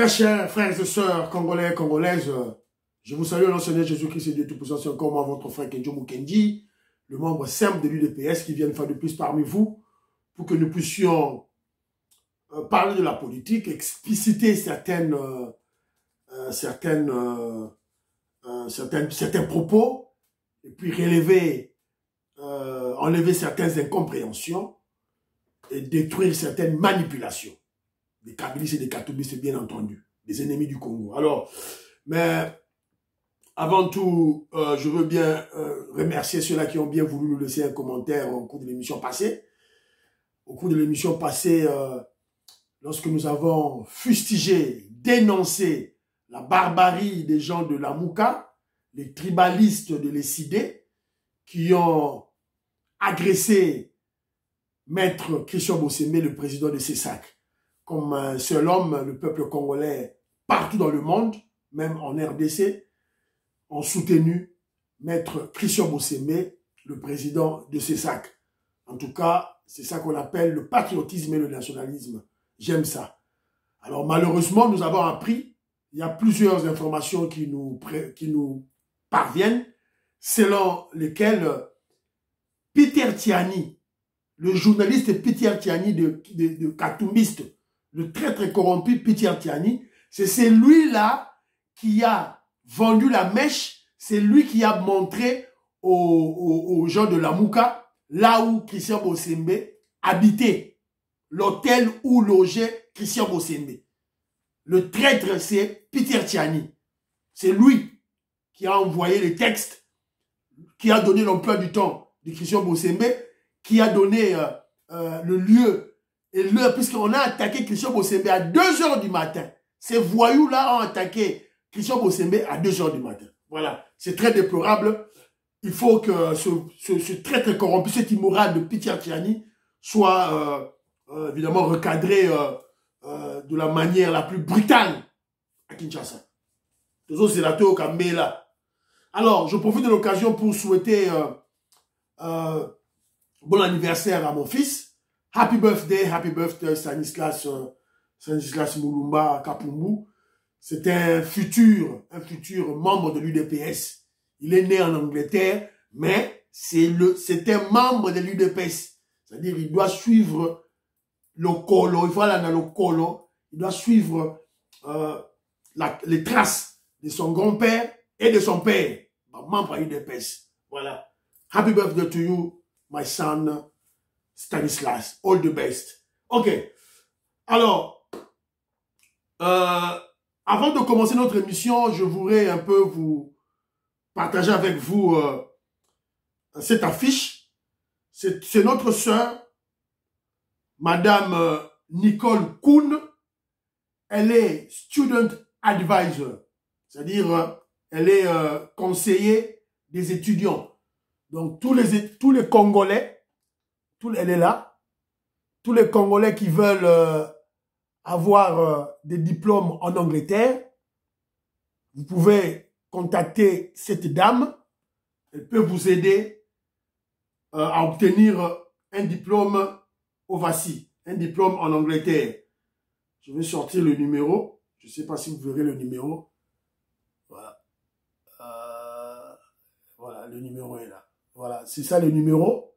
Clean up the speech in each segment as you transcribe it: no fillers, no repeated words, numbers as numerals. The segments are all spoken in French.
Très chers frères et sœurs congolais, congolaises, je vous salue au nom du Seigneur Jésus-Christ et Dieu Tout-Puissant. C'est encore moi, votre frère Kenjo Mukendi, le membre simple de l'UDPS qui vient une fois de plus parmi vous pour que nous puissions parler de la politique, expliciter certains propos et puis enlever certaines incompréhensions et détruire certaines manipulations. Des kabylistes et des katoubistes, bien entendu, des ennemis du Congo. Alors, mais avant tout, je veux bien remercier ceux-là qui ont bien voulu nous laisser un commentaire au cours de l'émission passée. Au cours de l'émission passée, lorsque nous avons fustigé, dénoncé la barbarie des gens de la Mouka, les tribalistes de l'Essidé, qui ont agressé Maître Christian Bossémé, le président de CESAC. Comme un seul homme, le peuple congolais, partout dans le monde, même en RDC, ont soutenu Maître Christian Bossémé, le président de CESAC. En tout cas, c'est ça qu'on appelle le patriotisme et le nationalisme. J'aime ça. Alors malheureusement, nous avons appris, il y a plusieurs informations qui nous parviennent, selon lesquelles Peter Tiani, le journaliste Peter Tiani de Katoumbiste, le très très corrompu Peter Tiani, c'est celui-là qui a vendu la mèche, c'est lui qui a montré aux gens de la Mouka, là où Christian Bossémé habitait, l'hôtel où logeait Christian Bossémé. Le traître, c'est Peter Tiani. C'est lui qui a envoyé les textes, qui a donné l'emploi du temps de Christian Bossémé, qui a donné le lieu et l'heure, puisqu'on a attaqué Christian Bossémé à 2 h du matin. Ces voyous-là ont attaqué Christian Bossémé à 2 h du matin. Voilà, c'est très déplorable. Il faut que ce traître corrompu, cet immoral de Peter Tiani soit évidemment recadré de la manière la plus brutale à Kinshasa. Alors, je profite de l'occasion pour souhaiter bon anniversaire à mon fils. Happy birthday Stanislas Mulumba Kapumbu. C'est un futur membre de l'UDPS. Il est né en Angleterre, mais c'est un membre de l'UDPS. C'est-à-dire, il doit suivre le colo, il faut aller dans le colo, il doit suivre les traces de son grand-père et de son père, membre de l'UDPS. Voilà. Happy birthday to you, my son Stanislas. All the best. Ok. Alors, avant de commencer notre émission, je voudrais un peu vous partager avec vous cette affiche. C'est notre sœur, Madame Nicole Kuhn. Elle est student advisor, c'est-à-dire elle est conseiller des étudiants. Donc tous les Congolais, elle est là, tous les Congolais qui veulent avoir des diplômes en Angleterre, vous pouvez contacter cette dame. Elle peut vous aider à obtenir un diplôme au VACI, un diplôme en Angleterre. Je vais sortir le numéro. Je ne sais pas si vous verrez le numéro. Voilà. Voilà, le numéro est là. Voilà, c'est ça le numéro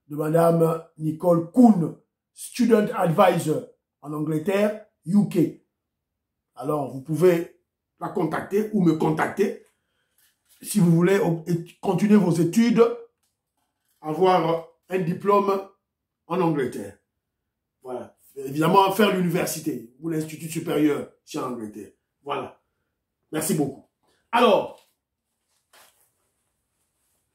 de Madame Nicole Kuhn, Student Advisor en Angleterre, UK. Alors, vous pouvez la contacter ou me contacter si vous voulez continuer vos études, avoir un diplôme en Angleterre. Voilà. Évidemment, faire l'université ou l'institut supérieur ici en Angleterre. Voilà. Merci beaucoup. Alors,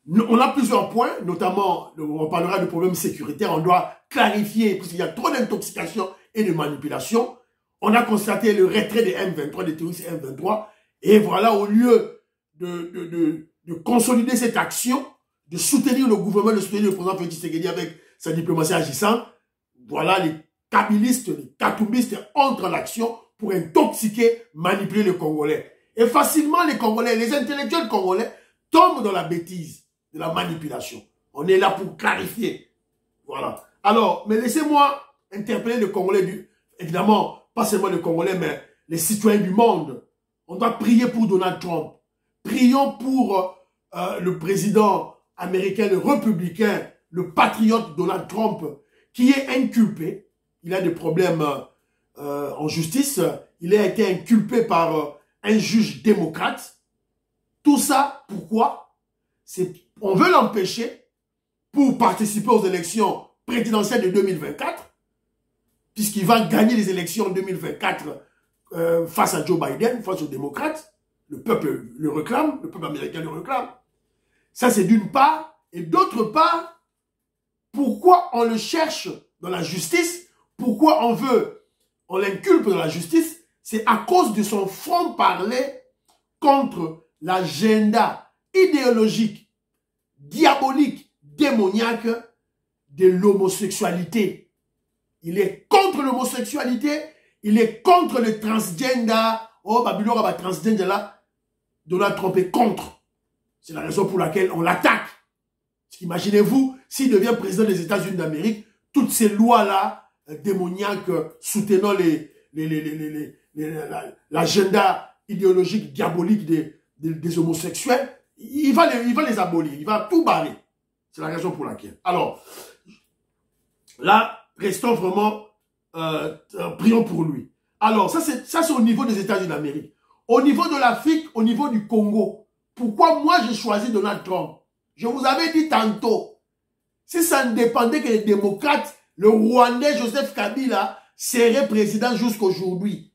on a plusieurs points, notamment, on parlera de problèmes sécuritaires. On doit clarifier, puisqu'il y a trop d'intoxication et de manipulation. On a constaté le retrait des M23, des terroristes M23. Et voilà, au lieu de consolider cette action, de soutenir le gouvernement, de soutenir le président Félix Tshisekedi avec sa diplomatie agissante, voilà, les kabylistes, les katoumbistes entrent en action pour intoxiquer, manipuler les Congolais. Et facilement, les Congolais, les intellectuels congolais tombent dans la bêtise de la manipulation. On est là pour clarifier. Voilà. Alors, mais laissez-moi interpeller les Congolais, évidemment, pas seulement les Congolais, mais les citoyens du monde. On doit prier pour Donald Trump. Prions pour le président américain, le républicain, le patriote Donald Trump, qui est inculpé. Il a des problèmes en justice. Il a été inculpé par un juge démocrate. Tout ça, pourquoi? On veut l'empêcher pour participer aux élections présidentielles de 2024, puisqu'il va gagner les élections en 2024 face à Joe Biden, face aux démocrates. Le peuple le réclame, le peuple américain le réclame. Ça, c'est d'une part. Et d'autre part, pourquoi on le cherche dans la justice? Pourquoi on l'inculpe dans la justice? C'est à cause de son franc-parler contre l'agenda idéologique, diabolique, démoniaque de l'homosexualité. Il est contre l'homosexualité, il est contre le transgender. Oh, Babylone va transgender là. Donald Trump est contre. C'est la raison pour laquelle on l'attaque. Imaginez-vous, s'il devient président des États-Unis d'Amérique, toutes ces lois-là, démoniaques, soutenant l'agenda idéologique, diabolique des homosexuels, il va les abolir, il va tout barrer. C'est la raison pour laquelle. Alors, là, restons vraiment, prions pour lui. Alors, ça c'est au niveau des États-Unis d'Amérique. Au niveau de l'Afrique, au niveau du Congo, pourquoi moi j'ai choisi Donald Trump? Je vous avais dit tantôt, si ça ne dépendait que des démocrates, le Rwandais Joseph Kabila serait président jusqu'aujourd'hui.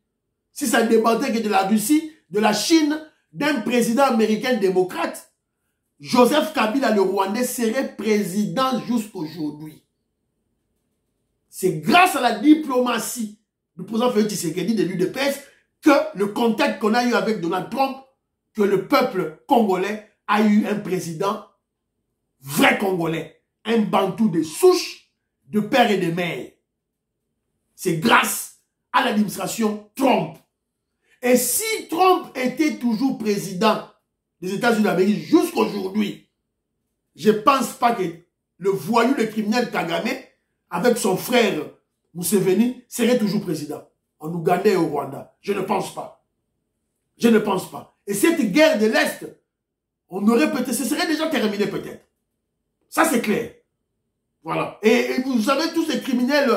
Si ça ne dépendait que de la Russie, de la Chine, d'un président américain démocrate, Joseph Kabila, le Rwandais, serait président jusqu'aujourd'hui. C'est grâce à la diplomatie du président Félix Tshisekedi de l'UDPS que le contact qu'on a eu avec Donald Trump, que le peuple congolais a eu un président vrai Congolais, un Bantou de souche, de père et de mère. C'est grâce à l'administration Trump. Et si Trump était toujours président des États-Unis d'Amérique jusqu'aujourd'hui, je ne pense pas que le voyou, le criminel Kagame, avec son frère Museveni, serait toujours président en Ouganda et au Rwanda. Je ne pense pas. Je ne pense pas. Et cette guerre de l'Est, on aurait peut-être, ce serait déjà terminé peut-être. Ça c'est clair. Voilà. Et vous savez, tous ces criminels,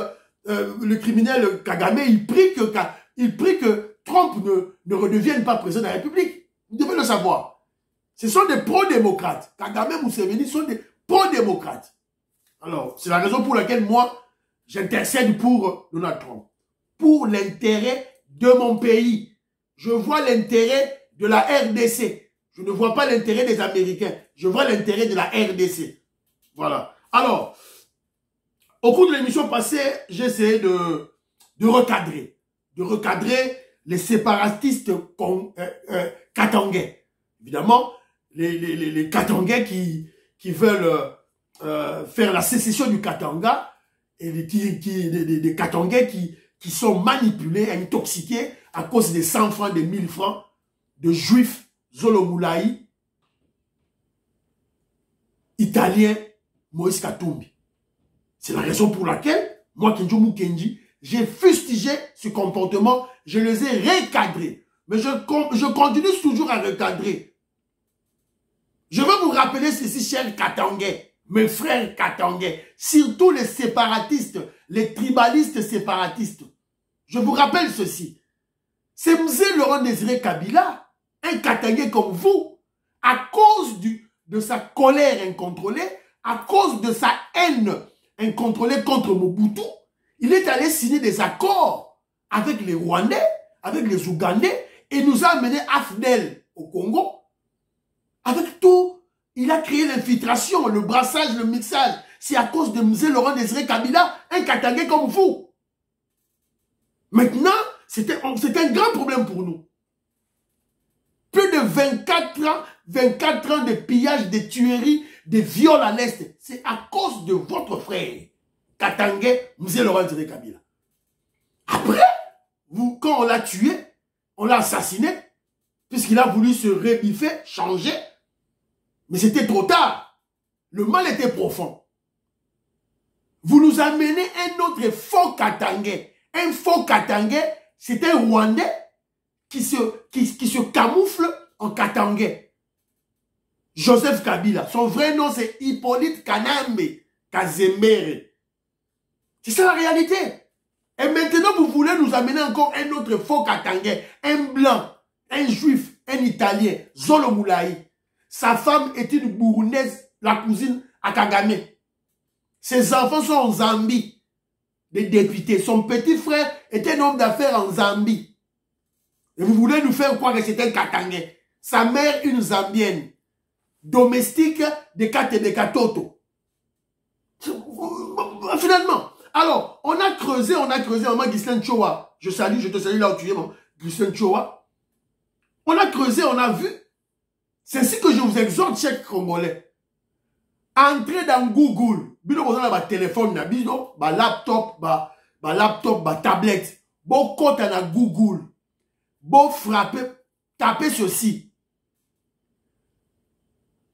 le criminel Kagame, il prie que Trump ne redevienne pas président de la République. Vous devez le savoir. Ce sont des pro-démocrates. Kagame et Museveni sont des pro-démocrates. Alors, c'est la raison pour laquelle moi, j'intercède pour Donald Trump. Pour l'intérêt de mon pays. Je vois l'intérêt de la RDC. Je ne vois pas l'intérêt des Américains. Je vois l'intérêt de la RDC. Voilà. Alors, au cours de l'émission passée, j'ai essayé de recadrer. De recadrer les séparatistes katangais. Évidemment, les katangais qui veulent faire la sécession du Katanga et des katangais qui sont manipulés, intoxiqués à cause des 100 francs, des 1000 francs de juifs Zolomoulaï, italiens, Moïse Katumbi. C'est la raison pour laquelle, moi, Kenjo Mukendi, j'ai fustigé ce comportement, je les ai recadrés. Mais je continue toujours à recadrer. Je veux vous rappeler ceci, chers Katangais, mes frères Katangais, surtout les séparatistes, les tribalistes séparatistes. Je vous rappelle ceci. C'est Mzé Laurent Désiré Kabila, un Katangais comme vous, à cause de sa colère incontrôlée, à cause de sa haine incontrôlée contre Mobutu, il est allé signer des accords avec les Rwandais, avec les Ougandais, et nous a amené AFDEL au Congo. Avec tout, il a créé l'infiltration, le brassage, le mixage. C'est à cause de Mzé Laurent Désiré Kabila, un Katangais comme vous. Maintenant, c'était un grand problème pour nous. Plus de 24 ans de pillage, de tueries, de viols à l'Est. C'est à cause de votre frère, Katangais, Mzé Laurent Désiré Kabila. Après, quand on l'a tué, on l'a assassiné, puisqu'il a voulu se rebiffer, changer. Mais c'était trop tard. Le mal était profond. Vous nous amenez un autre faux Katangais. Un faux Katangais, c'est un Rwandais qui se camoufle en katangais. Joseph Kabila. Son vrai nom, c'est Hippolyte Kanambe Kazemere. C'est ça la réalité. Et maintenant, vous voulez nous amener encore un autre faux katangais, un blanc, un juif, un italien, Zolo Moulaï. Sa femme est une Burundaise, la cousine à Kagame. Ses enfants sont en Zambie, des députés. Son petit frère est un homme d'affaires en Zambie. Et vous voulez nous faire croire que c'est un katangais. Sa mère, une Zambienne, domestique de Katebe-Katoto. Finalement, alors, on a creusé, maman Ghislaine Chowa. Je te salue là où tu es, maman Ghislaine Chowa. On a creusé, on a vu. C'est ainsi que je vous exhorte, chers Congolais. Entrez dans Google. Bino vous avez un téléphone, un laptop, un tablette. Bon compte à Google. Bon frapper, tapez ceci.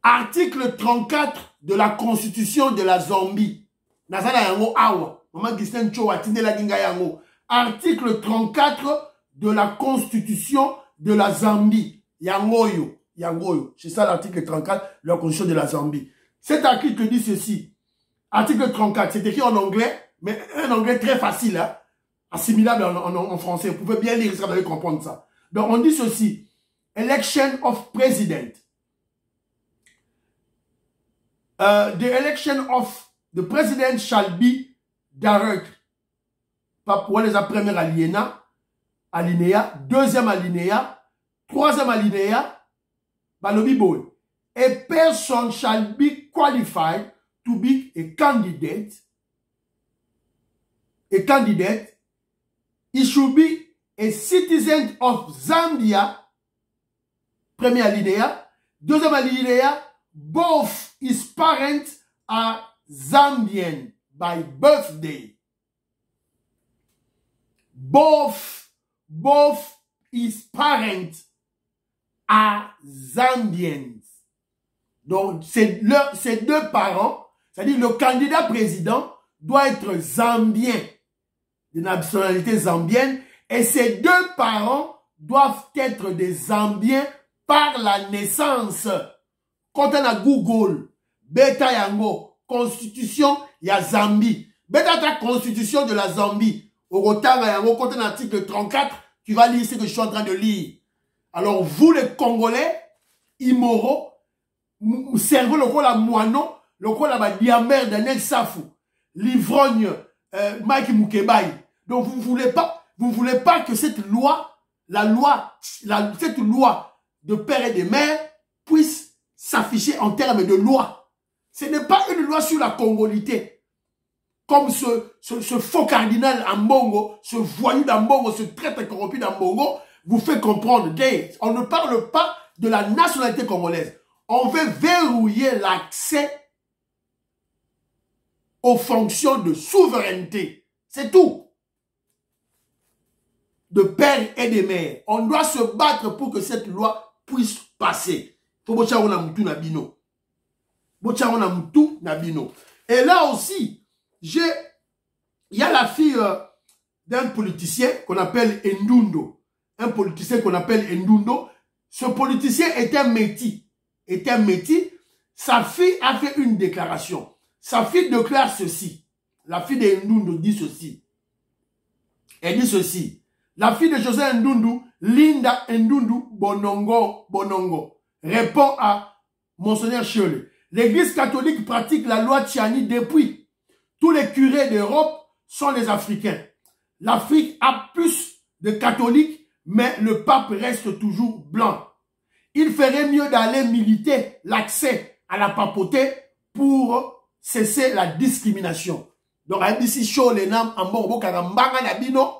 Article 34 de la Constitution de la Zambie. Nazala yango awa. Maman Ghislaine Chowa tindela dinga yango. Article 34 de la Constitution de la Zambie. Yangoyo. Yangoyo. C'est ça l'article 34 de la Constitution de la Zambie. Cet article dit ceci. Article 34, c'est écrit en anglais, mais un anglais très facile, hein, assimilable en français. Vous pouvez bien lire ça, vous allez comprendre ça. Donc on dit ceci. Election of President. The election of the President shall be direct. Pour les première alinéa, deuxième alinéa, troisième alinéa, balobi boy. A person shall be qualified to be a candidate. A candidate. He should be a citizen of Zambia. Premier alinéa. Deuxième alinéa. Both his parents are Zambian by birthday. Both his parents are Zambians. Donc, ces deux parents, c'est-à-dire le candidat président doit être zambien, de nationalité zambienne, et ces deux parents doivent être des Zambiens par la naissance. Quand on a Google, Beta Yango, Constitution, il y a Zambie. Beta ta Constitution de la Zambie. Au retard, Yango, quand on a l'article 34, tu vas lire ce que je suis en train de lire. Alors, vous les Congolais, immoraux, servez le rôle à moineau, le rôle à diamère Daniel Safou, l'ivrogne Mike Mukebaï. Donc vous voulez pas que cette loi, cette loi de père et de mère puisse s'afficher en termes de loi. Ce n'est pas une loi sur la congolité. Comme ce faux cardinal en Mbongo, ce voyou d'Ambongo, ce traître corrompu d'Ambongo, vous fait comprendre. On ne parle pas de la nationalité congolaise. On veut verrouiller l'accès aux fonctions de souveraineté. C'est tout. De père et de mère. On doit se battre pour que cette loi puisse passer. Et là aussi, il y a la fille d'un politicien qu'on appelle Ndundo. Un politicien qu'on appelle Ndundo. Ce politicien est un métis. Sa fille a fait une déclaration. Sa fille déclare ceci. La fille de Ndundo dit ceci. Elle dit ceci. La fille de José Ndundu, Linda Ndundu Bonongo, répond à Monseigneur Chiole. L'église catholique pratique la loi Tchani depuis. Tous les curés d'Europe sont les Africains. L'Afrique a plus de catholiques, mais le pape reste toujours blanc. Il ferait mieux d'aller militer l'accès à la papauté pour cesser la discrimination. Donc, ici, chaud les noms en bon bokarambanga nabino,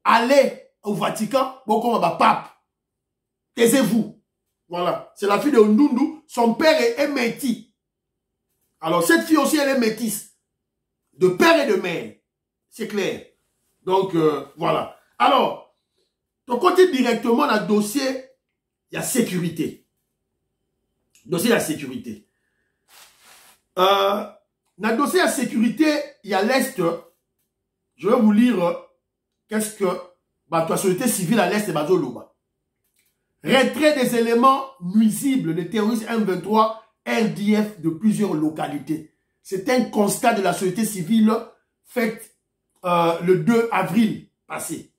allez au Vatican, bon pape. Taisez-vous. Voilà. C'est la fille de Ndundu. Son père est métis. Alors, cette fille aussi, elle est métisse. De père et de mère. C'est clair. Donc, voilà. Alors, ton côté directement dans le dossier, il y a sécurité. Dossier de la sécurité. Dans le dossier de la sécurité, il y a l'Est. Je vais vous lire qu'est-ce que la société civile à l'Est et Bazoloba. Retrait des éléments nuisibles des terroristes M23, RDF de plusieurs localités. C'est un constat de la société civile fait le 2 avril passé.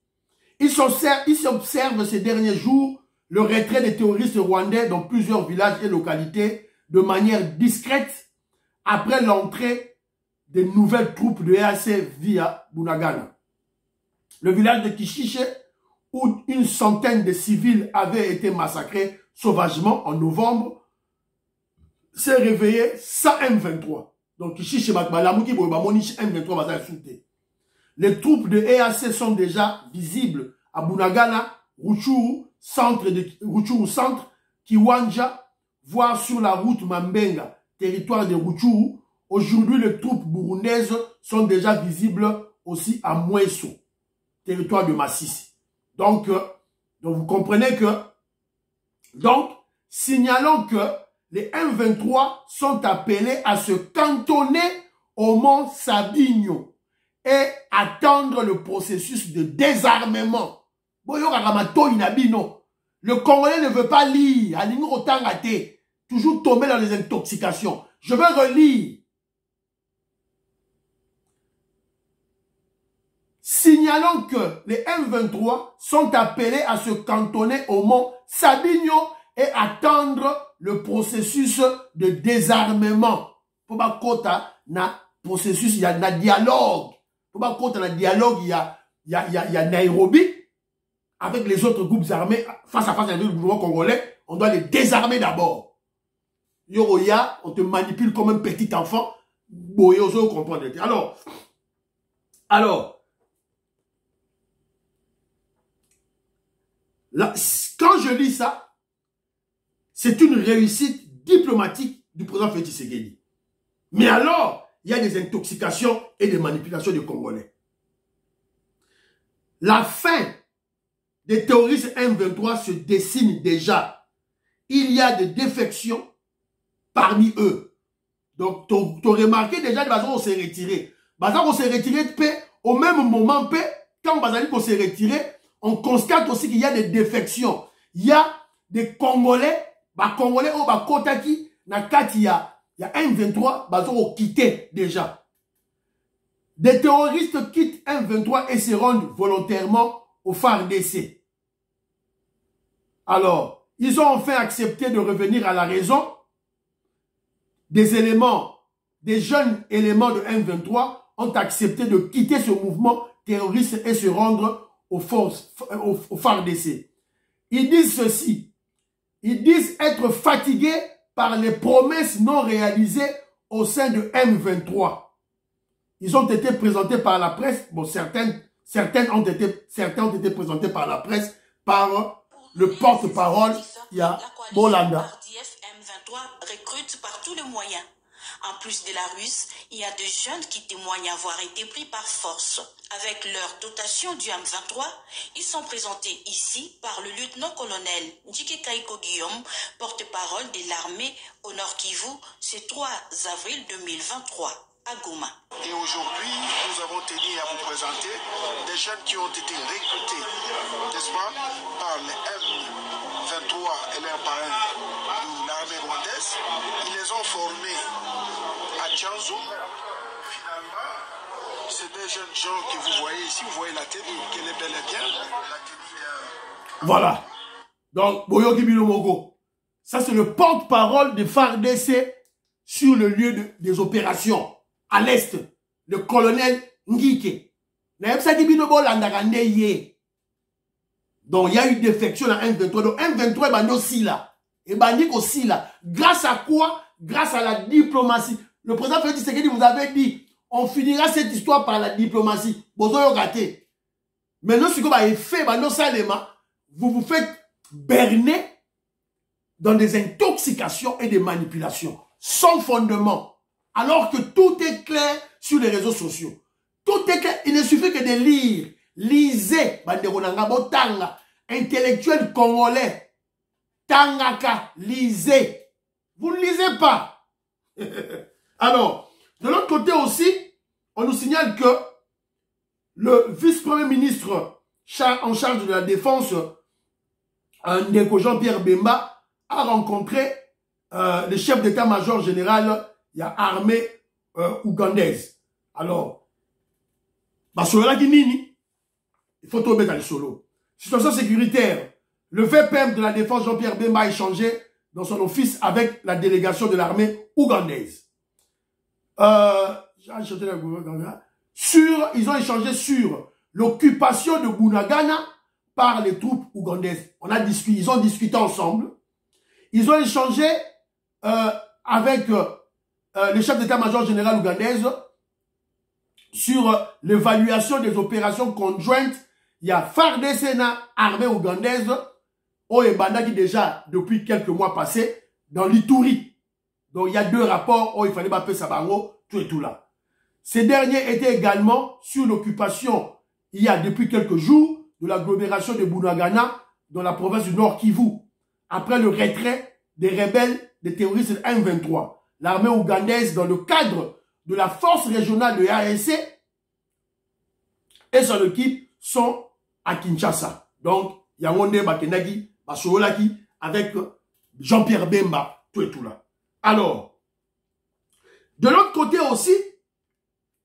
Il s'observe ces derniers jours le retrait des terroristes rwandais dans plusieurs villages et localités de manière discrète après l'entrée des nouvelles troupes de EAC via Bunagana. Le village de Kishiche, où une centaine de civils avaient été massacrés sauvagement en novembre, s'est réveillé sans M23. Donc Kishiche, M23 va s'insulter. Les troupes de EAC sont déjà visibles à Bunagana, Rutshuru centre, Kiwanja, voire sur la route Mambenga, territoire de Rutshuru. Aujourd'hui, les troupes burundaises sont déjà visibles aussi à Mweso, territoire de Massissi. Donc vous comprenez que, signalons que les M23 sont appelés à se cantonner au mont Sabinyo et attendre le processus de désarmement. Le Congolais ne veut pas lire, toujours tomber dans les intoxications. Je veux relire. Signalons que les M23 sont appelés à se cantonner au mont Sabinyo et attendre le processus de désarmement. Pour pas kota na processus, il y a un dialogue. Pour pas kota na dialogue, il y a Nairobi avec les autres groupes armés face à face avec le gouvernement congolais. On doit les désarmer d'abord. Yoroya, on te manipule comme un petit enfant. Boyozo comprendre. Alors, là, quand je lis ça, c'est une réussite diplomatique du président Félix Tshisekedi. Mais alors, il y a des intoxications et des manipulations des Congolais. La fin des terroristes M23 se dessine déjà. Il y a des défections parmi eux. Donc, tu as remarqué déjà, on s'est retiré. On s'est retiré de paix. Au même moment, quand on s'est retiré, on constate aussi qu'il y a des défections. Il y a des Congolais, Congolais au Kotaki, il y a M23, ont quitté déjà. Des terroristes quittent M23 et se rendent volontairement au FARDC. Alors, ils ont enfin accepté de revenir à la raison. Des jeunes éléments de M23 ont accepté de quitter ce mouvement terroriste et se rendre au FARDC. Ils disent ceci. Ils disent être fatigués par les promesses non réalisées au sein de M23. Ils ont été présentés par la presse. Bon, certains ont été présentés par la presse, par le porte-parole, il y a Bolanda. M23 recrute par tous les moyens. En plus de la Russe, il y a des jeunes qui témoignent avoir été pris par force. Avec leur dotation du M23, ils sont présentés ici par le lieutenant-colonel Ndjike Kaiko Guillaume, porte-parole de l'armée au Nord Kivu, ce 3 avril 2023. À Goma. Et aujourd'hui, nous avons tenu à vous présenter des jeunes qui ont été recrutés, n'est-ce pas, par les M23 et leurs parrains de l'armée rwandaise. Ils les ont formés à Tchanzou. Finalement, c'est des jeunes gens que vous voyez ici, vous voyez la tenue, qu'elle est bel et bien. La tenue, Voilà. Donc, Boyo Kibilo Mogo. Ça, c'est le porte-parole de FARDC sur le lieu des opérations. À l'est, le colonel Ngike. Donc, il y a eu défection dans M23. Donc, M23 est aussi là. Et aussi là. Grâce à quoi? Grâce à la diplomatie. Le président Félix Tshisekedi vous avait dit, on finira cette histoire par la diplomatie. Maintenant, ce que vous avez fait, vous vous faites berner dans des intoxications et des manipulations. Sans fondement. Alors que tout est clair sur les réseaux sociaux. Tout est clair. Il ne suffit que de lire. Lisez. Intellectuel congolais. Tangaka. Lisez. Vous ne lisez pas. Alors, de l'autre côté aussi, on nous signale que le vice-premier ministre en charge de la défense Ndeko Jean-Pierre Bemba a rencontré le chef d'état-major général, il y a armée ougandaise. Alors, Basola Guinini, il faut tomber dans le solo. Situation sécuritaire, le VPM de la défense Jean-Pierre Bemba a échangé dans son office avec la délégation de l'armée ougandaise. Ils ont échangé sur l'occupation de Bunagana par les troupes ougandaises. Ils ont discuté ensemble. Ils ont échangé avec le chef d'état-major général ougandaise sur l'évaluation des opérations conjointes. Il y a FARDC, armée ougandaise, au Ebanda qui déjà, depuis quelques mois passés, dans l'Ituri. Donc il y a 2 rapports où il fallait appeler Sabango, tout et tout là. Ces derniers étaient également sur l'occupation, il y a depuis quelques jours, de l'agglomération de Bunagana, dans la province du Nord Kivu, après le retrait des rebelles, des terroristes M23. L'armée ougandaise, dans le cadre de la force régionale de RSC, et son équipe sont à Kinshasa. Donc, Yamonde Bakenagi, Basolaki, avec Jean-Pierre Bemba, tout et tout là. Alors, de l'autre côté aussi,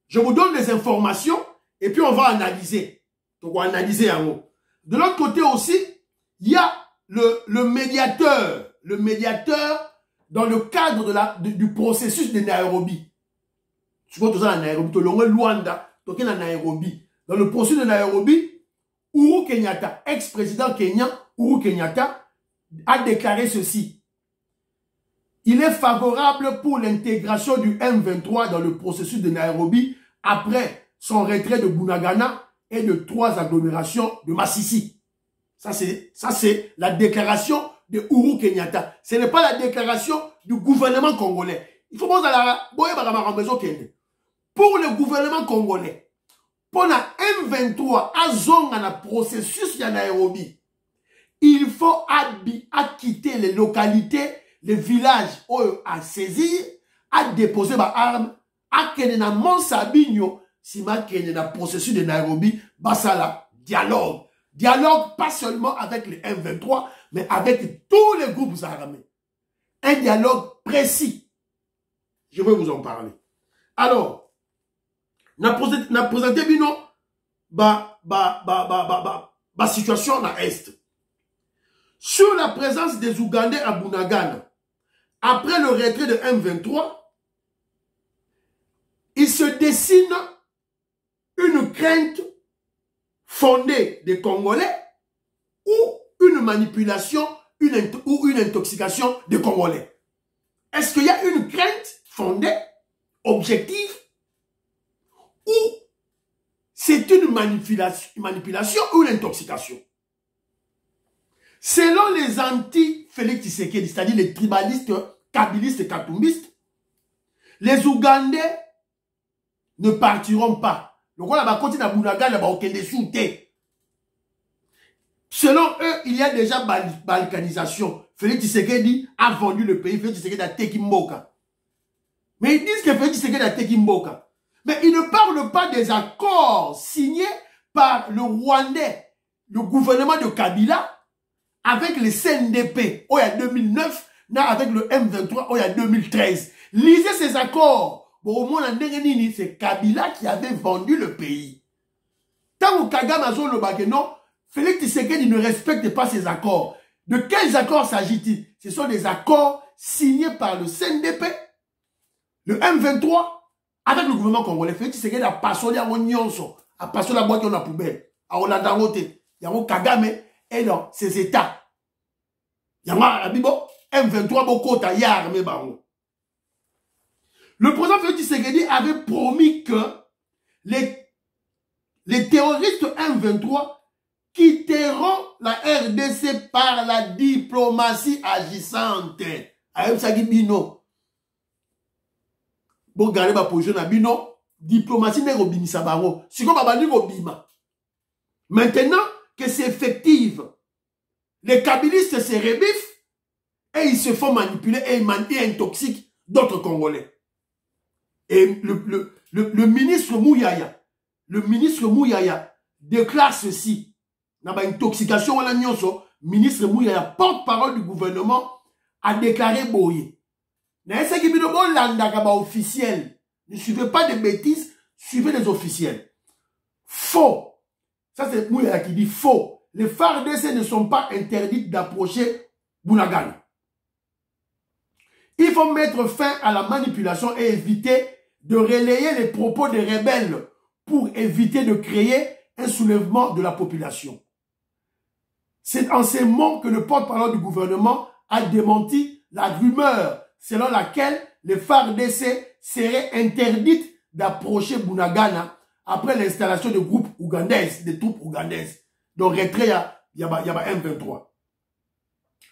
je vous donne des informations et puis on va analyser. Donc, on va analyser en haut. De l'autre côté aussi, il y a le médiateur. Le médiateur dans le cadre du processus de Nairobi. Tu vois tout ça en Nairobi. Tu l'as Luanda, tu es en Nairobi. Dans le processus de Nairobi, Uhuru Kenyatta, ex-président kenyan, Uhuru Kenyatta, a déclaré ceci. Il est favorable pour l'intégration du M23 dans le processus de Nairobi après son retrait de Bunagana et de 3 agglomérations de Massissi. Ça, c'est la déclaration de Uhuru Kenyatta. Ce n'est pas la déclaration du gouvernement congolais. Il faut penser à la... Pour le gouvernement congolais, pour la M23, à zone dans le processus de Nairobi, il faut quitter les localités, les villages à saisir, à déposer ma arme, à qu'il y ait un Monsabinho, si ma qu'il y ait un processus de Nairobi, basala, dialogue. Dialogue pas seulement avec les M23, mais avec tous les groupes armés. Un dialogue précis. Je vais vous en parler. Alors, na présenté bino situation na Est. Sur la présence des Ougandais à Bunagana, après le retrait de M23, il se dessine une crainte fondée des Congolais ou une manipulation ou une intoxication des Congolais. Est-ce qu'il y a une crainte fondée, objective, ou c'est une manipulation ou une intoxication? Selon les anti-Félix Tshisekedi, c'est-à-dire les tribalistes, kabylistes et katumbistes, les Ougandais ne partiront pas. Donc on a continué à Bunagana, selon eux, il y a déjà balkanisation. Félix Tshisekedi a vendu le pays, Félix Tshisekedi a Tekimboka. Mais ils disent que Félix Tshisekedi a Tekimboka. Mais ils ne parlent pas des accords signés par le Rwandais, le gouvernement de Kabila, avec les CNDP, il y a 2009, avec le M23, il y a 2013. Lisez ces accords. Bon, au moins, c'est Kabila qui avait vendu le pays. Tant que Kagame a le baguette, non, Félix Tshisekedi ne respecte pas ces accords. De quels accords s'agit-il? Ce sont des accords signés par le CNDP, le M23, avec le gouvernement congolais. Félix Tshisekedi a passé à Nyonso, a passé la boîte dans la poubelle, à Olandangote, il y a Kagame et dans ses États. Il y a M23 Bokota, il y a armé Bango. Le président Félix Tshisekedi avait promis que les terroristes M23 quitteront la RDC par la diplomatie agissante. Bino. Bon, regardez ma position à Bino. Diplomatie n'est pas bimisa bango. C'est comme Babani Bima. Maintenant que c'est effectif, les kabylistes se rebiffent et ils se font manipuler et intoxiquent d'autres Congolais. Et le ministre Mouyaya déclare ceci. Dans une intoxication, ministre Mouya, porte-parole du gouvernement, a déclaré Boye. Mais ce qui est officiel. Ne suivez pas de bêtises, suivez les officiels. Faux. Ça, c'est Mouya qui dit faux. Les FARDC ne sont pas interdits d'approcher Bunagana. Il faut mettre fin à la manipulation et éviter de relayer les propos des rebelles pour éviter de créer un soulèvement de la population. C'est en ces mots que le porte-parole du gouvernement a démenti la rumeur selon laquelle les FARDC seraient interdites d'approcher Bunagana après l'installation de groupes ougandaises, des troupes ougandaises. Donc, retrait, il y a M23.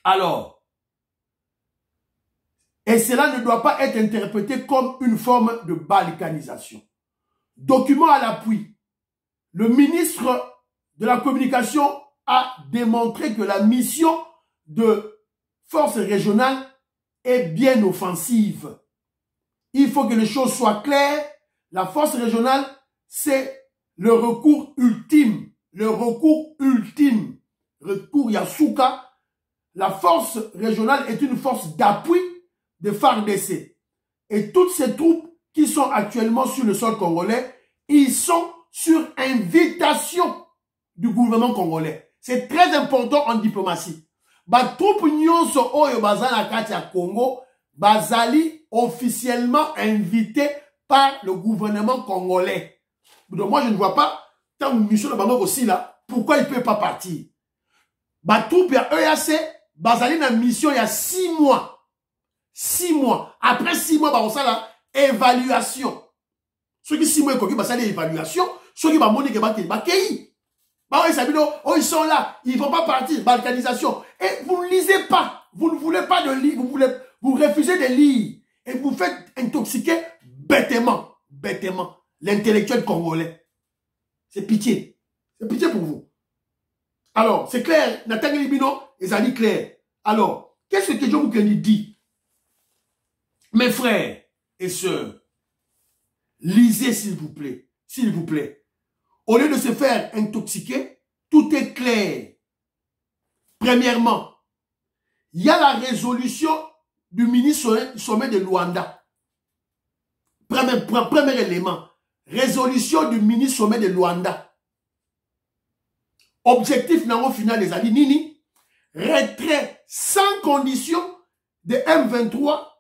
Alors, et cela ne doit pas être interprété comme une forme de balkanisation. Document à l'appui. Le ministre de la Communication a démontré que la mission de force régionale est bien offensive. Il faut que les choses soient claires. La force régionale, c'est le recours ultime. Le recours ultime. Recours Yasuka. La force régionale est une force d'appui de FARDC. Et toutes ces troupes qui sont actuellement sur le sol congolais, ils sont sur invitation du gouvernement congolais. C'est très important en diplomatie. Ba troupes nyonso oyo bazana kati ya Congo, bazali officiellement invité par le gouvernement congolais. Donc moi je ne vois pas, tant que mission de Bango aussi là, pourquoi il ne peut pas partir. Ba troupe ya EAC, bazali na mission il y a 6 mois. 6 mois. Après 6 mois, bah, on la évaluation. Ceux qui 6 mois, ils ont l'évaluation. Ceux qui ont ils sont là. Ils ne vont pas partir. Balkanisation. Et vous ne lisez pas. Vous ne voulez pas de lire. Vous refusez de lire. Et vous faites intoxiquer bêtement. Bêtement. L'intellectuel congolais. C'est pitié. C'est pitié pour vous. Alors, c'est clair. Nathan Libino, ils ont dit clair. Alors, qu'est-ce que John Mukendi dit? Mes frères et sœurs, lisez s'il vous plaît, s'il vous plaît. Au lieu de se faire intoxiquer, tout est clair. Premièrement, il y a la résolution du mini-sommet de Luanda. Premier élément, résolution du mini-sommet de Luanda. Objectif au final des alliés Nini, retrait sans condition de M23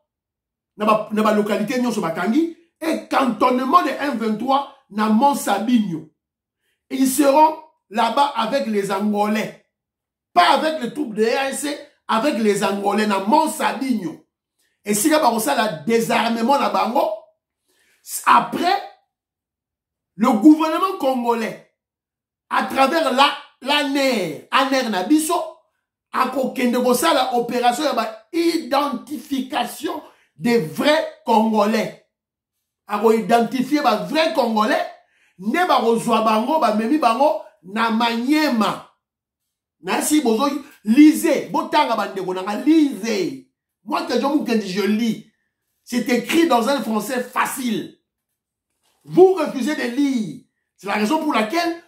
dans la localité Nyonso Bakangi et cantonnement de M23 dans Mont Sabinho. Ils seront là-bas avec les Angolais. Pas avec les troupes de RSC, avec les Angolais dans Mont Sabinho. Et si il y a ça, le désarmement dans Bango, après, le gouvernement congolais, à travers l'ANER Nabiso, a l'opération d'identification des vrais Congolais. A identifier les vrais Congolais, ne ba rozwa bango, ba memi bango, na Maniema. Na si bozo, lisez, botanga bandeko, na lisez. Moi, que je lis. C'est écrit dans un français facile. Vous refusez de lire. C'est la raison pour laquelle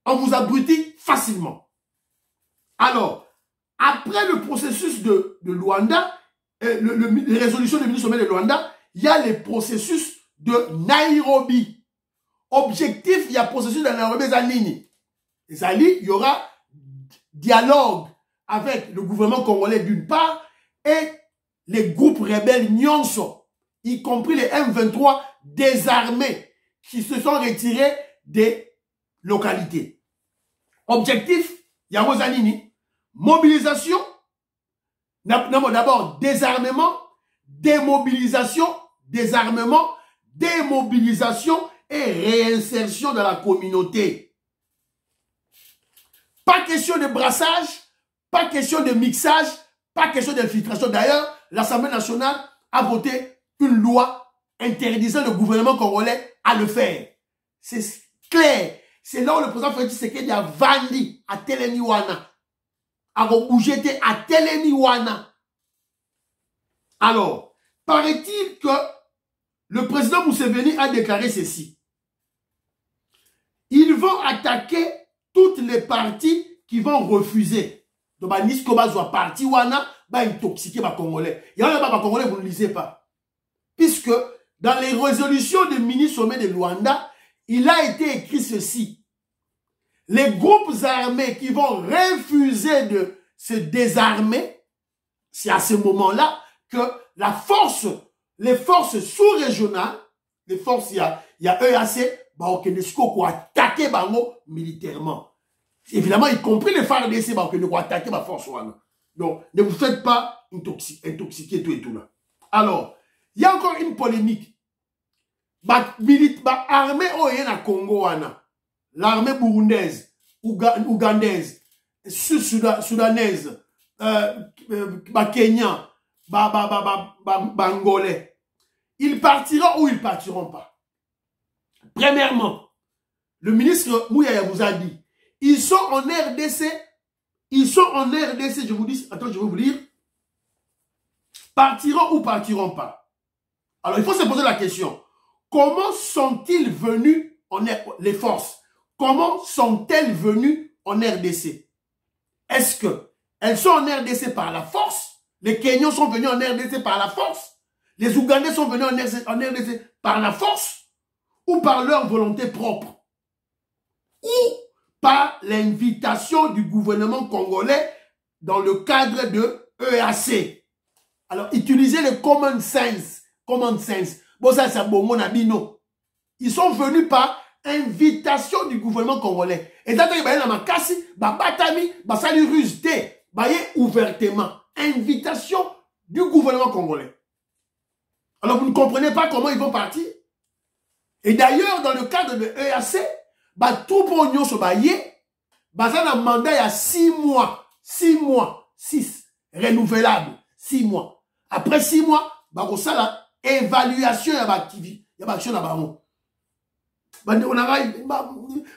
on vous abrutit facilement. Alors, après le processus de Luanda, les résolutions du mini-sommet de Luanda, il y a les processus de Nairobi. Objectif, il y a processus de Nairobi Zanini. Et ça dit, il y aura dialogue avec le gouvernement congolais d'une part et les groupes rebelles Nyonso, y compris les M23 désarmés qui se sont retirés des localités. Objectif, il y a Rosanini, mobilisation, d'abord désarmement, démobilisation, désarmement, démobilisation et réinsertion dans la communauté. Pas question de brassage, pas question de mixage, pas question d'infiltration. D'ailleurs, l'Assemblée nationale a voté une loi interdisant le gouvernement congolais à le faire. C'est clair. C'est là où le président Félix Tshisekedi a vendu à Telemiwana. A bougé à Telemiwana. Alors, paraît-il que le président Museveni a déclaré ceci. Ils vont attaquer toutes les parties qui vont refuser. Donc, Nisco Bazoua parti wana, ba intoxiqué ba Congolais. Il y en a pas Congolais, vous ne lisez pas. Puisque, dans les résolutions du mini-sommet de Luanda, il a été écrit ceci. Les groupes armés qui vont refuser de se désarmer, c'est à ce moment-là que les forces sous-régionales, les forces, il y a EAC, bah, ok, pour attaquer Bango militairement. Évidemment, y compris les FARDC, bah, ok, pour attaquer ma force. Donc, ne vous faites pas intoxiquer tout et tout là. Alors, il y a encore une polémique. Armée au Congo, l'armée burundaise, ougandaise, soudanaise, Kenya, Angolais, ils partiront ou ils partiront pas. Premièrement, le ministre Mouyaya vous a dit, ils sont en RDC, je vous dis, attends, je vais vous lire, partiront ou partiront pas. Alors, il faut se poser la question, comment sont-ils venus les forces? Comment sont-elles venues en RDC? Est-ce qu'elles sont en RDC par la force? Les Kenyans sont venus en RDC par la force? Les Ougandais sont venus en RDC par la force? Ou par leur volonté propre? Ou par l'invitation du gouvernement congolais dans le cadre de EAC? Alors, utilisez le common sense. Common sense. Bon, ça, c'est bon, mon ami, non. Ils sont venus par invitation du gouvernement congolais. Et ça, il y a ma casse, batami, sali rusté, ouvertement. Invitation du gouvernement congolais. Alors, vous ne comprenez pas comment ils vont partir? Et d'ailleurs, dans le cadre de EAC, tout pour nous se bailler, ça a un mandat il y a 6 mois. 6 mois. 6. Renouvelable. 6 mois. Après 6 mois, ça la évaluation de l'activité. Il y a action là-bas.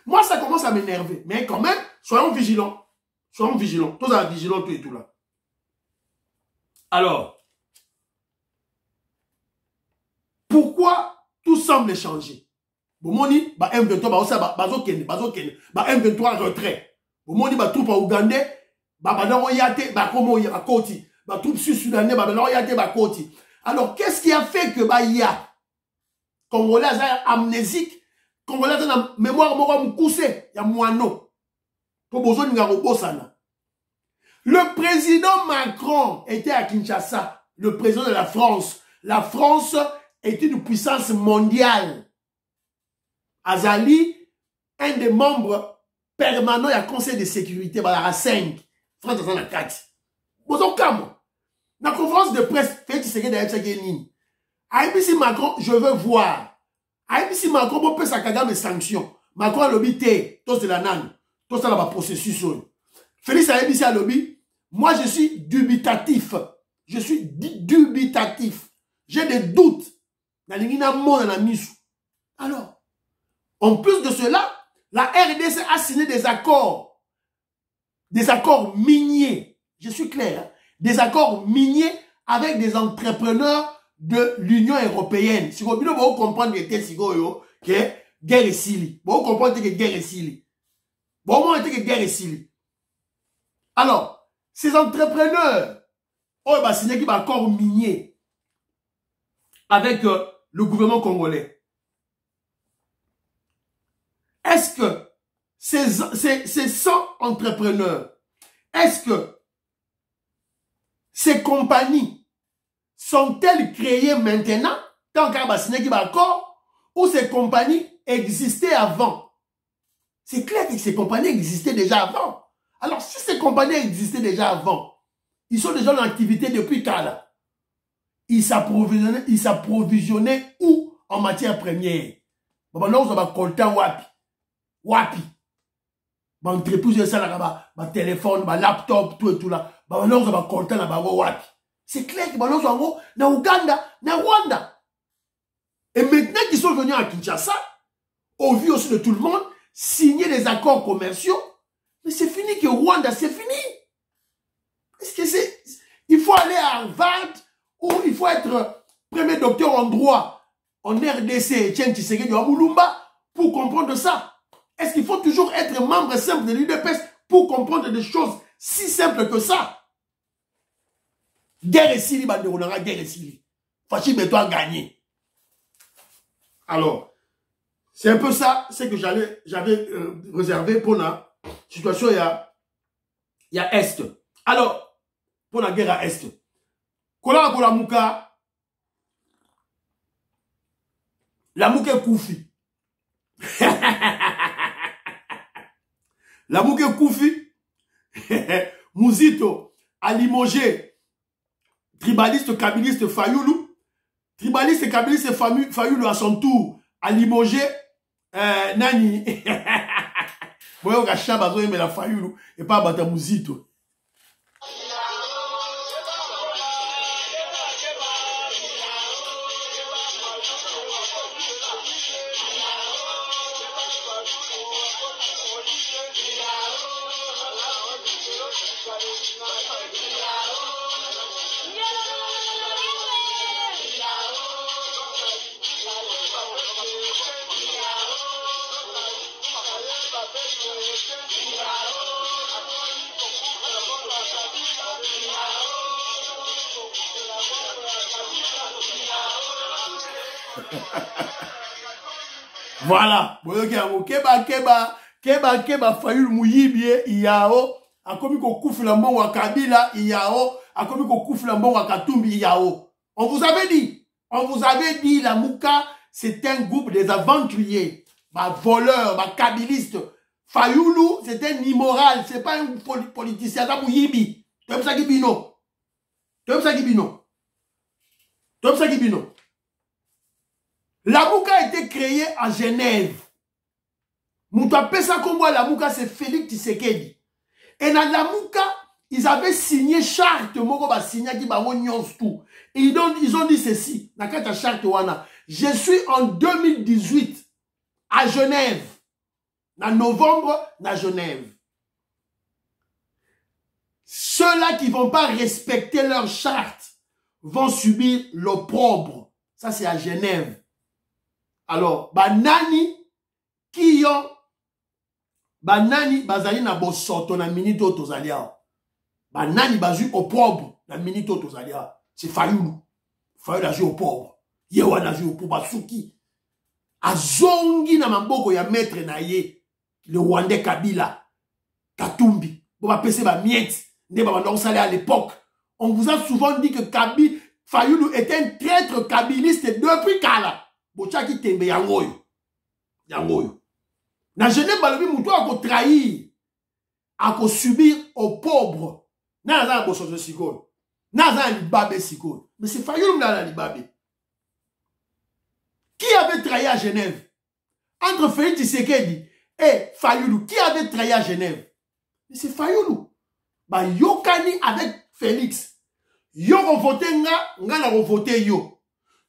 Moi, ça commence à m'énerver. Mais quand même, soyons vigilants. Soyons vigilants. Tous à vigilants, tout et tout là. Alors, pourquoi tout semble changer? Bomoni, M23, M23 retrait. Bomoni, troupe ougandais, yate, koti. Troupe sud-soudanais, yate, koti. Alors, qu'est-ce qui a fait que ya Congolais amnésique, Congolais a mémoire moussé, ya moano. Pour besoin de le président Macron était à Kinshasa, le président de la France. La France est une puissance mondiale. Azali, un des membres permanents du Conseil de sécurité, à 5. France est à 4. Bon, comme la conférence de presse, Félix Tshisekedi a dit ABC Macron, je veux voir. ABC Macron, on peut s'accorder mes sanctions. Macron a l'obité, tout c'est la nan, tout ça là, processus. Félix ABC a lobby. Moi, je suis dubitatif. Je suis dubitatif. J'ai des doutes. Alors, en plus de cela, la RDC a signé des accords miniers. Je suis clair. Hein? Des accords miniers avec des entrepreneurs de l'Union européenne. Si vous comprenez que guerre est sili. Vous comprenez que guerre est sili. Vous comprenez que guerre est sili. Alors, ces entrepreneurs ont signé un accord minier avec le gouvernement congolais. Est-ce que ces 100 entrepreneurs, est-ce que ces compagnies sont-elles créées maintenant, tant qu'il y a signé un accord, ou ces compagnies existaient avant? C'est clair que ces compagnies existaient déjà avant. Alors, si ces compagnies existaient déjà avant, ils sont déjà en activité depuis quand là? Ils s'approvisionnaient où en matière première? Maintenant, on va coltan wapi. Entreprise, ça là, téléphone, laptop, tout et tout là. Maintenant, on va coltan là, wapi. C'est clair que maintenant, on va na Ouganda, na Rwanda. Et maintenant qu'ils sont venus à Kinshasa, au vu aussi de tout le monde, signer des accords commerciaux. Mais c'est fini que Rwanda, c'est fini. Est-ce que c'est... Il faut aller à Harvard ou il faut être premier docteur en droit en RDC, Etienne Tshisekedi à Mulumba pour comprendre ça? Est-ce qu'il faut toujours être membre simple de l'UDPS pour comprendre des choses Si simple que ça. Guerre et Sili, guerre et Sili. Fachi Beto a gagné. Alors, c'est un peu ça, c'est que j'avais réservé pour la situation, il y a Est. Alors, pour la guerre à Est. Kola pour la Mouka est Koufi. La Mouka est Koufi. Mouzito a limogé tribaliste, kabiliste Fayoulou. Tribaliste et kabiliste Fayoulou à son tour a limogé Nani. Boyo Gacha bazo yeme la Fayoulou et pas Bata Mouzito. Voilà. Keba Fayoulou Mouyibie Iyao. Akomi ko koufla mbongo wa Kabila Iyao. Akomi ko koufla mbongo wa Katumbi Iyao. On vous avait dit. On vous avait dit la Mouka, c'est un groupe des aventuriers. Voleurs, kabilistes. Fayoulou, c'est un immoral. C'est pas un politicien. C'est Mouyibi. Tu aimes ça qui bino? La Mouka a été créée à Genève. Mouta Pesa Kombo la Mouka, c'est Félix Tshisekedi. Et dans la Mouka, ils avaient signé charte. Ils ont dit ceci. Dans la charte, je suis en 2018 à Genève. En novembre, à Genève. Ceux-là qui ne vont pas respecter leur charte vont subir l'opprobre. Ça, c'est à Genève. Alors, banani qui ont banani bazali na bosoto na minito tozalia. Banani bazu opprobre na minito tozalia. C'est Fayoulou. Fayoulou a joué opprobre. Yewa a joué opprobre. Basuki. Azongi na mamboko ya maître na ye. Le Rwandais Kabila. Katumbi. Bon, va passer ma miette. Ne va pas à l'époque. On vous a souvent dit que Fayoulou était un traître kabiliste depuis Kala. Bochaki tembe yangoyo. Na Genève balobi moutou a ko trahir. A ko subir aux pauvres. Na za bosozo sikol. Na za libabe sikol. Mais c'est Fayoulou na libabe. Qui avait trahi à Genève? Entre Félix Tshisekedi et Fayoulou, qui avait trahi à Genève? Mais c'est Fayoulou. Bah yokani avec Félix. Yo voté nga na voté yo.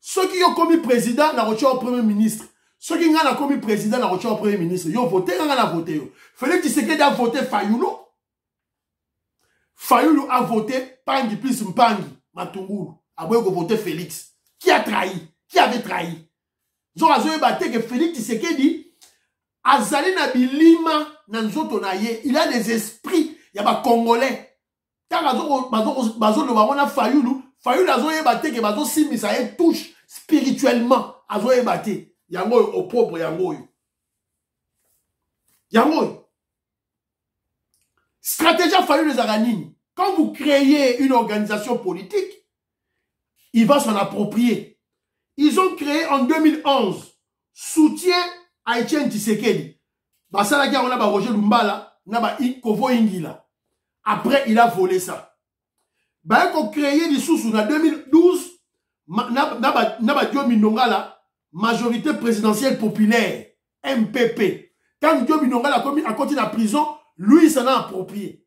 Ceux qui ont commis président, na reçu au premier ministre. Ceux qui ont commis président, na reçu au premier ministre. Yo voté, na voté yo. Félix Tshisekedi a voté Fayoulou. Fayoulou a voté Pangi plus Mpangi, Matungulu. A voté Félix. Qui a trahi? Qui avait trahi? Ils ont battu que Félix Tshisekedi azali na bilima na nzoto na ye. Il a des esprits. Il y a des Congolais. Quand Fayoulou a battu que bazo simbi ça y touche spirituellement. Azo battu. Yango au pauvre yango. Stratégie Fayoulou Zaranini. Quand vous créez une organisation politique, il va s'en approprier. Ils ont créé en 2011 soutien à Etienne Tshisekedi. Basala on a Roger Lumbala, na Kovo Ingila. Après, il a volé ça. Bah, qu'on créé des sous en 2012, n'a Diomi Nongala, majorité présidentielle populaire, MPP. Quand Diomi Nongala a continué la prison, lui, il s'en a approprié.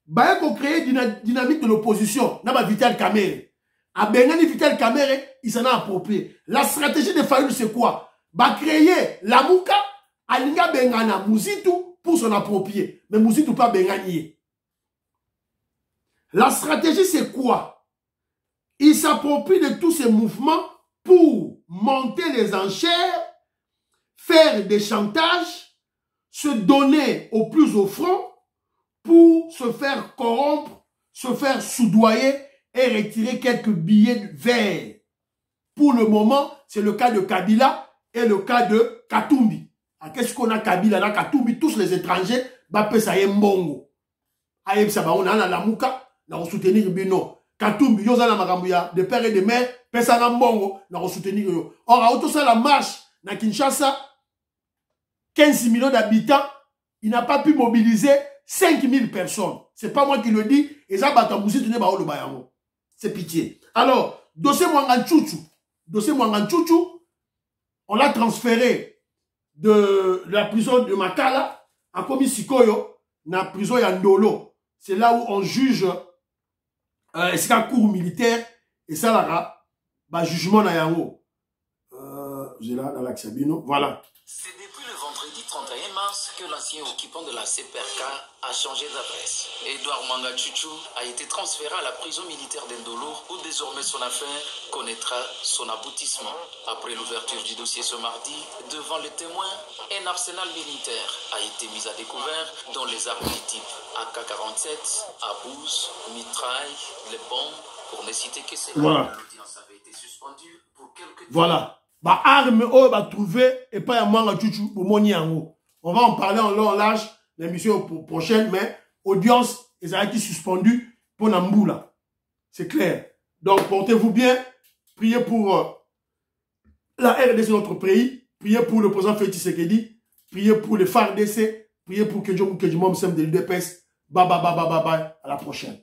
Bah, qu'on créé dynamique de l'opposition, n'a Vital Kamerhe. A Bengani Vital Kamerhe, il s'en a approprié. La stratégie de Fayoulou, c'est quoi? Bah, créer la Mouka, Alinga Bengana, Mouzitou, pour s'en approprier. Mais Mouzitou pas Bengani. La stratégie, c'est quoi? Il s'approprie de tous ces mouvements pour monter les enchères, faire des chantages, se donner au plus offrant pour se faire corrompre, se faire soudoyer et retirer quelques billets verts. Pour le moment, c'est le cas de Kabila et le cas de Katumbi. Qu'est-ce qu'on a Kabila là, Katumbi, tous les étrangers, Bappé ça y est mbongo. Aïe, ça va, on a la mouka, on soutenir Bino. Katumbi, yo zala makambuya, de père et de mère, pesa na mbongo, on soutenir yo. Or, à tout ça, la marche, na Kinshasa, 15 millions d'habitants, il n'a pas pu mobiliser 5000 personnes. C'est pas moi qui le dis, et ça, Batamboussi, tu n'es pas le bayango. C'est pitié. Alors, dossier Mwanganchouchou. Dossier Mwanganchouchou, on l'a transféré de la prison de Makala à Komisikoyo, dans la prison Yandolo. C'est là où on juge c'est un cours militaire et ça là, bah jugement na yango. J'ai là dans l'Axabino, voilà. C'est depuis le vendredi 31 mars que l'ancien occupant de la CPRK a changé d'adresse. Edouard Mwanganchouchou a été transféré à la prison militaire d'Endolo où désormais son affaire connaîtra son aboutissement. Après l'ouverture du dossier ce mardi, devant les témoins, un arsenal militaire a été mis à découvert dont les armes du type AK-47, Abouz, mitraille, les bombes, pour ne citer que ces voilà. L'audience avait été suspendue pour quelques temps. Voilà. Bah arme oh bah trouver et pas un Mwanganchouchou pour moni yango. On va en parler en long en large l'émission prochaine, mais audience ils ont été suspendus pour Namboula. C'est clair. Donc portez-vous bien, priez pour la RDC notre pays, priez pour le président Félix Tshisekedi, priez pour les FARDC, priez pour que Dieu m'aime de l'UDPS. Bye bye bye bye bye bye. À la prochaine.